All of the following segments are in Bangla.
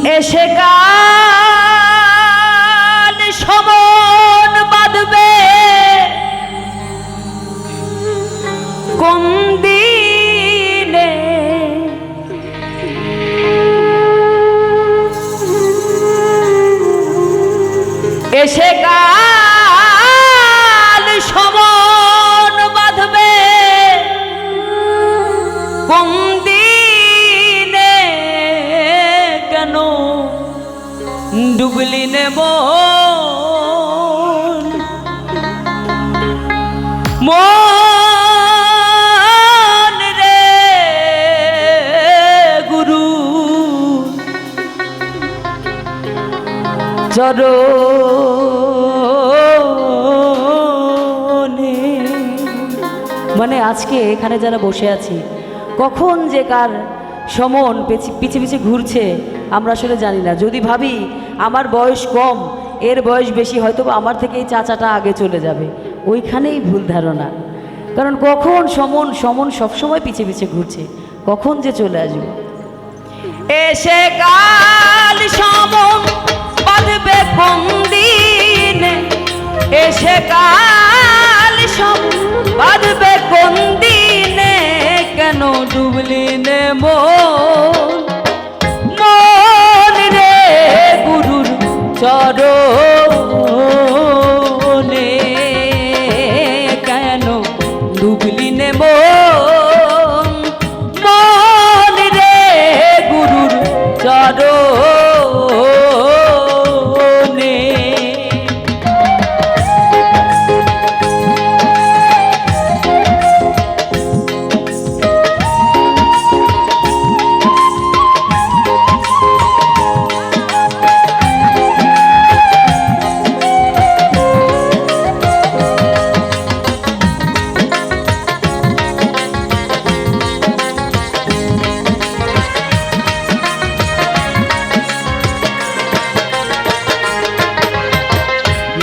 এসে কাল সমন বাঁধবে কোন দিনে, এসে কাল সমন বাঁধবে কোন দিনে, কেন ডুবলি নে মন রে গুরু চরণে। মানে আজকে এখানে যারা বসে আছি, কখন যে কার সমন পিছে পিছে ঘুরছে আমরা আসলে জানি না। যদি ভাবি আমার বয়স কম, এর বয়স বেশি, হয়তো আমার থেকে এই চাচাটা আগে চলে যাবে, ওইখানেই ভুল ধারণা। কারণ কখন সমন সবসময় পিছে পিছে ঘুরছে, কখন যে চলে আসবে। এসে কাল সমন বাঁধবে কোন দিনে, এসে কাল সমন বাঁধবে কোন দিনে, কেন ডুবলি নে মন রে গুরুর চরণে, কেন ডুবলি নে মন রে গুরুর চরণে।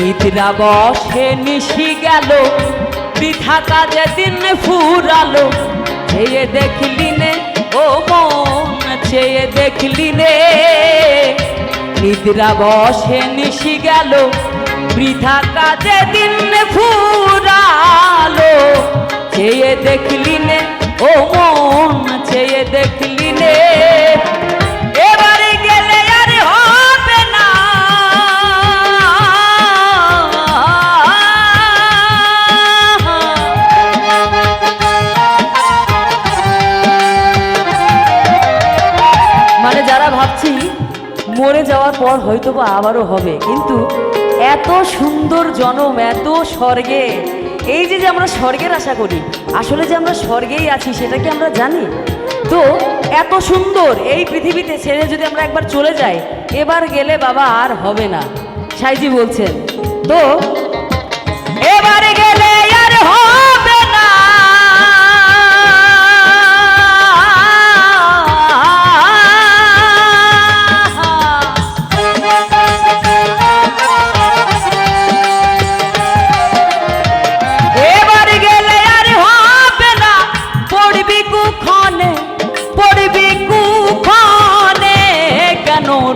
নিদ্রা বসে নিশি গেল, বৃথা কাজে দিন ফুরালো, চেয়ে দেখলি নে ও মন, চেয়ে দেখলি নে। নিদ্রা বসে নিশি গেল, বৃথা কাজে দিন ফুরালো, চেয়ে দেখলি নে ও মন, চেয়ে দেখলি নে। এবারে গেলে আর হবে না, মানে যারা ভাবছি মরে যাওয়ার পর হয়তো বা আবারও হবে, কিন্তু এত সুন্দর জনম, এত স্বর্গে, এই যে আমরা স্বর্গের আশা করি, আসলে যে আমরা স্বর্গেই আছি সেটা কি আমরা জানি? তো এত সুন্দর এই পৃথিবীতে ছেড়ে যদি আমরা একবার চলে যাই, এবার গেলে বাবা আর হবে না, সাইজি বলছেন। তো এবারে গেলে আর হবে না,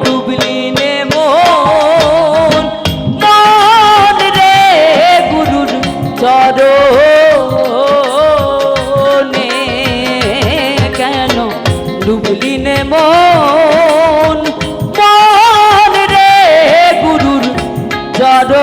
ডুবলি নে মন রে গুরুর চরণে, কেন ডুবলি নে মন রে গুরুর চরণে।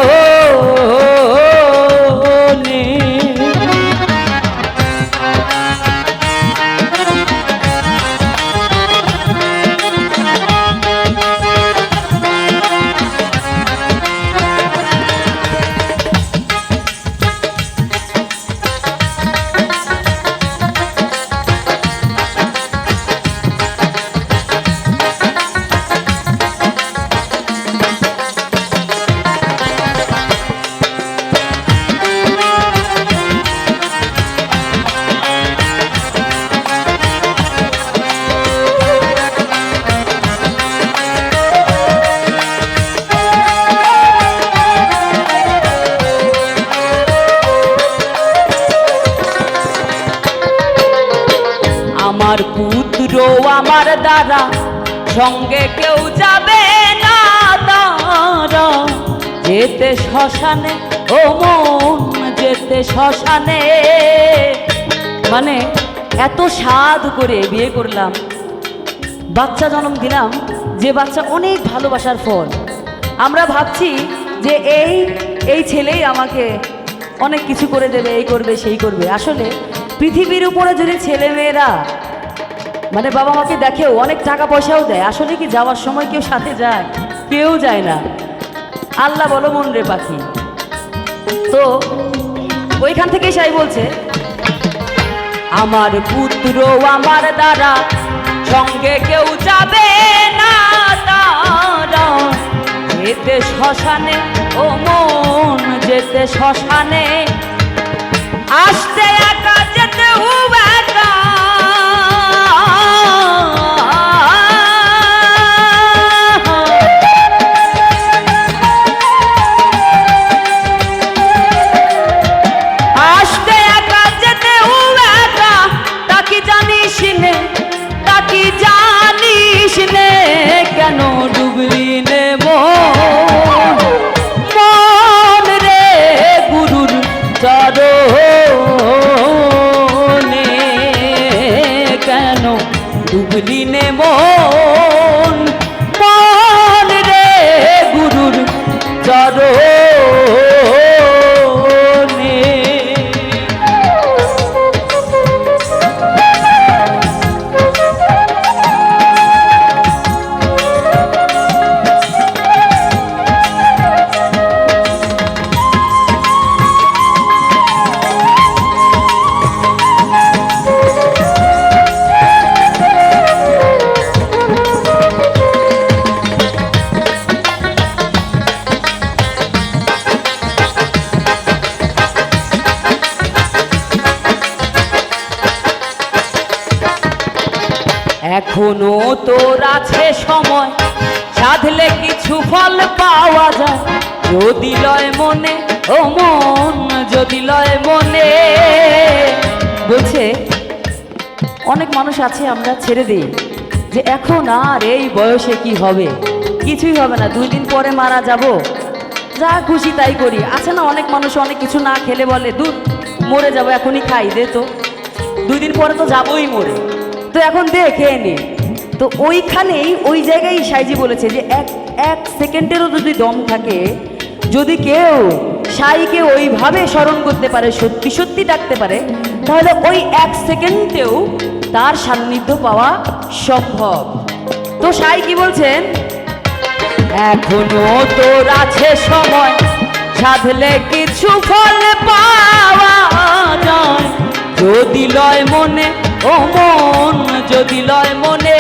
আমার পুত্র আমার দ্বারা সঙ্গে কেউ যাবে না তারা যেতে শ্মশানে, ও মন যেতে শ্মশানে। মানে এত স্বাদ করে বিয়ে করলাম, বাচ্চা জন্ম দিলাম, যে বাচ্চা অনেক ভালোবাসার ফল। আমরা ভাবছি যে এই ছেলেই আমাকে অনেক কিছু করে দেবে, এই করবে সেই করবে। আসলে পৃথিবীর উপরে যদি ছেলেমেয়েরা মানে বাবা মাকে দেখেও অনেক টাকা পয়সাও দেয়, আসলে কি যাওয়ার সময় কেউ সাথে যায়? কেউ যায় না। আল্লাহ বলো মন রে পাখি। তো ওইখান থেকেই সাই বলছে, আমার পুত্র আমার দ্বারা সঙ্গে কেউ যাবে না তারা যেতে শ্মশানে, ও মন যেতে শ্মশানে। আসতে একা যেতেও একা, আসতে একা যেতেও একা, তাকে জানিস নে, তাকে জানিস নে, কেন ডুবলি নে মন রে গুরুর চরণে, কেন ডুবলি নে মন রে গুরুর চরণে। এখনো তোর আছে সময়, সাধলে কিছু ফল পাওয়া যায়, যদি লয় মনে, ও মন যদি লয় মনে। বলছে অনেক মানুষ আছে আমরা ছেড়ে দিই যে এখন আর এই বয়সে কি হবে, কিছুই হবে না, 2 দিন পরে মারা যাব, যা খুশি তাই করি। আছে না অনেক মানুষ অনেক কিছু না খেলে বলে দূর মরে যাব, এখনই খাই দে তো, 2 দিন পরে তো যাবই মরে, তো এখন দে খেয়ে নে। তো ওইখানেই ওই জায়গায় সাইজি বলেছে যে এক সেকেন্ডেরও যদি দম থাকে, যদি কেউ সাইকে ওইভাবে স্মরণ করতে পারে, সত্যি সত্যি ডাকতে পারে, তাহলে ওই 1 সেকেন্ডেও তার সান্নিধ্য পাওয়া সম্ভব। তো সাই কি বলছেন, এখনো তোর আছে সময়, সাধলে কিছু ফল পাওয়া যায়, যদি লয় মনে, ও মন যদি লয় মনে।